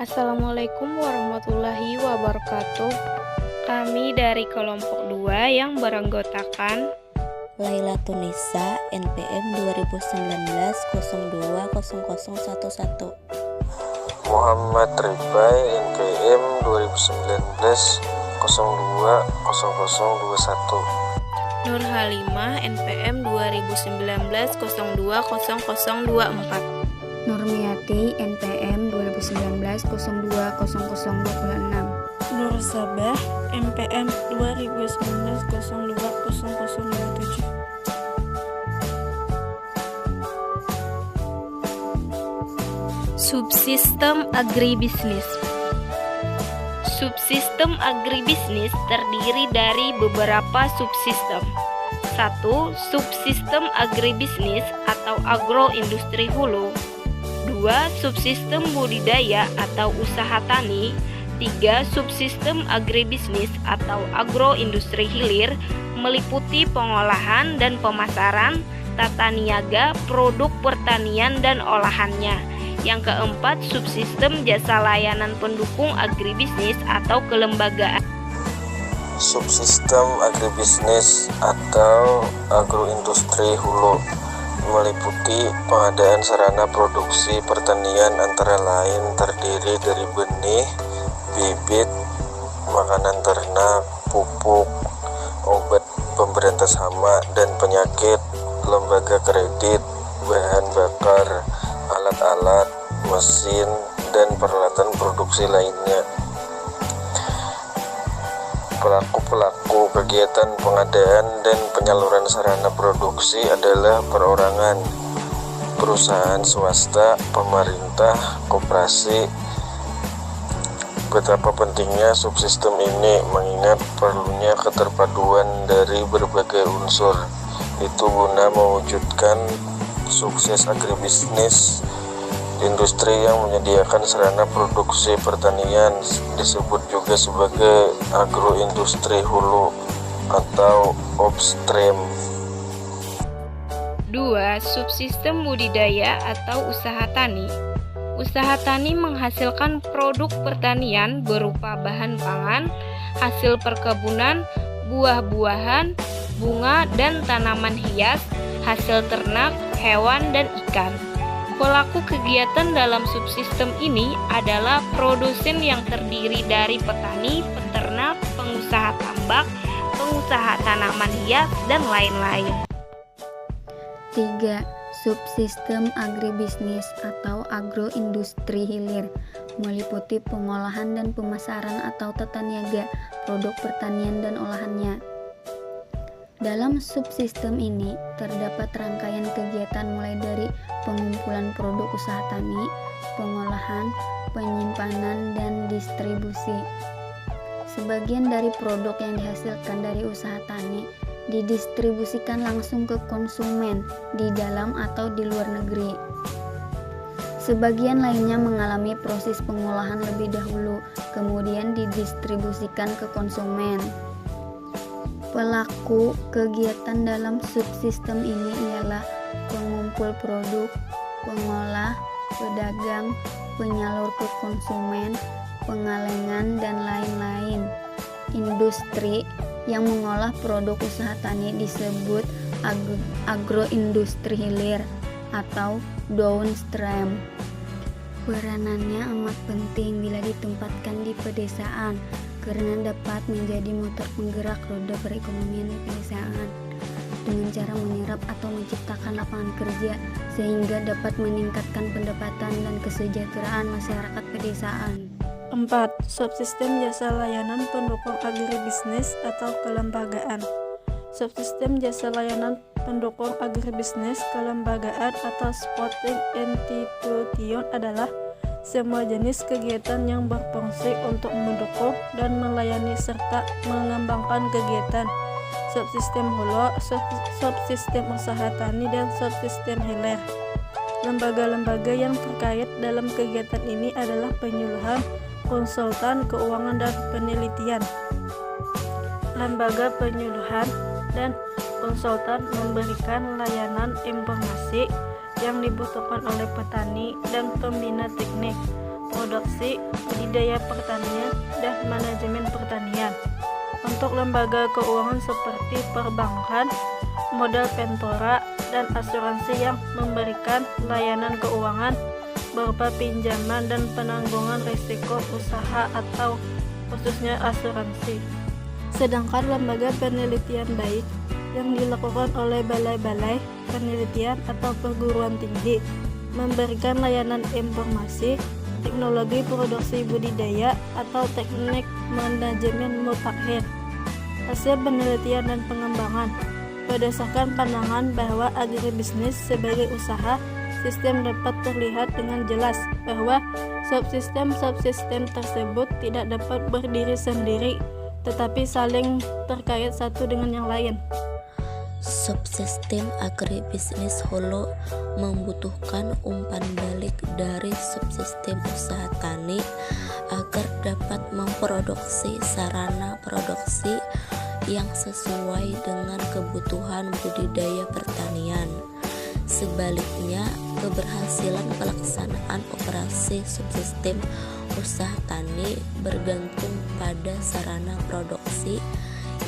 Assalamualaikum warahmatullahi wabarakatuh. Kami dari kelompok 2 yang beranggotakan Laila Tunisa, NPM 2019-02-0011. Muhammad Ribai, NPM 2019-02-0021. Nur Halimah, NPM 2019-02-0024. Nurmiati, NPM 2019-02-0026. Nur Sabah, NPM 2019-02-0027. Subsistem agribisnis. Subsistem agribisnis terdiri dari beberapa subsistem. 1. Subsistem agribisnis atau agroindustri hulu. 2. Subsistem budidaya atau usaha tani. 3. Subsistem agribisnis atau agroindustri hilir meliputi pengolahan dan pemasaran, tata niaga, produk pertanian dan olahannya. Yang keempat, subsistem jasa layanan pendukung agribisnis atau kelembagaan. Subsistem agribisnis atau agroindustri hulu meliputi pengadaan sarana produksi pertanian antara lain terdiri dari benih, bibit, makanan ternak, pupuk, obat pemberantas hama dan penyakit, lembaga kredit, bahan bakar, alat-alat, mesin, dan peralatan produksi lainnya. Pelaku-pelaku kegiatan pengadaan dan penyaluran sarana produksi adalah perorangan, perusahaan swasta, pemerintah, koperasi. Betapa pentingnya subsistem ini mengingat perlunya keterpaduan dari berbagai unsur itu guna mewujudkan sukses agribisnis. Industri yang menyediakan sarana produksi pertanian disebut juga sebagai agroindustri hulu atau upstream. 2. Subsistem budidaya atau usaha tani. Usaha tani menghasilkan produk pertanian berupa bahan pangan, hasil perkebunan, buah-buahan, bunga dan tanaman hias, hasil ternak, hewan dan ikan. Pelaku kegiatan dalam subsistem ini adalah produsen yang terdiri dari petani, peternak, pengusaha tambak, pengusaha tanaman hias, dan lain-lain. 3. Subsistem agribisnis atau agroindustri hilir meliputi pengolahan dan pemasaran atau tata niaga produk pertanian dan olahannya. Dalam subsistem ini terdapat rangkaian kegiatan mulai dari pengumpulan produk usaha tani, pengolahan, penyimpanan, dan distribusi. Sebagian dari produk yang dihasilkan dari usaha tani didistribusikan langsung ke konsumen di dalam atau di luar negeri. Sebagian lainnya mengalami proses pengolahan lebih dahulu, kemudian didistribusikan ke konsumen. Pelaku kegiatan dalam subsistem ini ialah pengumpul produk, pengolah, pedagang, penyalur ke konsumen, pengalengan, dan lain-lain. Industri yang mengolah produk usaha tani disebut agroindustri hilir atau downstream. Peranannya amat penting bila ditempatkan di pedesaan karena dapat menjadi motor penggerak roda perekonomian di pedesaan dengan cara menyerap atau menciptakan lapangan kerja sehingga dapat meningkatkan pendapatan dan kesejahteraan masyarakat pedesaan. 4. Subsistem jasa layanan pendukung agribisnis atau kelembagaan. Subsistem jasa layanan pendukung agribisnis kelembagaan atau supporting institution adalah semua jenis kegiatan yang berfungsi untuk mendukung dan melayani serta mengembangkan kegiatan subsistem hulu, subsistem usaha tani, dan subsistem hilir. Lembaga-lembaga yang terkait dalam kegiatan ini adalah penyuluhan, konsultan, keuangan, dan penelitian. Lembaga penyuluhan dan konsultan memberikan layanan informasi yang dibutuhkan oleh petani dan pembina teknik. produksi, budidaya pertanian, dan manajemen pertanian. Untuk lembaga keuangan seperti perbankan, modal pentora, dan asuransi yang memberikan layanan keuangan berupa pinjaman dan penanggungan risiko usaha atau khususnya asuransi. Sedangkan lembaga penelitian baik yang dilakukan oleh balai-balai penelitian atau perguruan tinggi memberikan layanan informasi, teknologi produksi budidaya atau teknik manajemen mutakhir, hasil penelitian dan pengembangan. Berdasarkan pandangan bahwa agribisnis sebagai usaha, sistem dapat terlihat dengan jelas bahwa subsistem-subsistem tersebut tidak dapat berdiri sendiri, tetapi saling terkait satu dengan yang lain. Subsistem agribisnis hulu membutuhkan umpan balik dari subsistem usaha tani agar dapat memproduksi sarana produksi yang sesuai dengan kebutuhan budidaya pertanian. Sebaliknya, keberhasilan pelaksanaan operasi subsistem usaha tani bergantung pada sarana produksi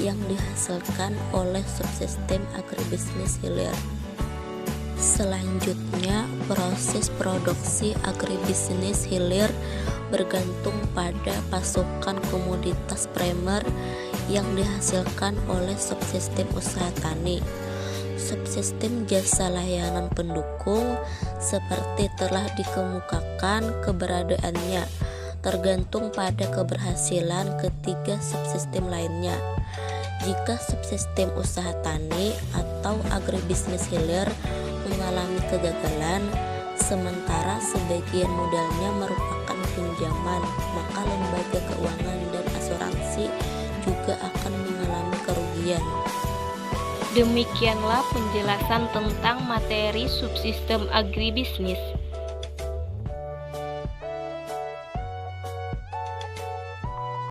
yang dihasilkan oleh subsistem agribisnis hilir. Selanjutnya, proses produksi agribisnis hilir bergantung pada pasokan komoditas primer yang dihasilkan oleh subsistem usaha tani. Subsistem jasa layanan pendukung seperti telah dikemukakan keberadaannya tergantung pada keberhasilan ketiga subsistem lainnya. Jika subsistem usaha tani atau agribisnis hilir mengalami kegagalan, sementara sebagian modalnya merupakan pinjaman, maka lembaga keuangan dan asuransi juga akan mengalami kerugian. Demikianlah penjelasan tentang materi subsistem agribisnis.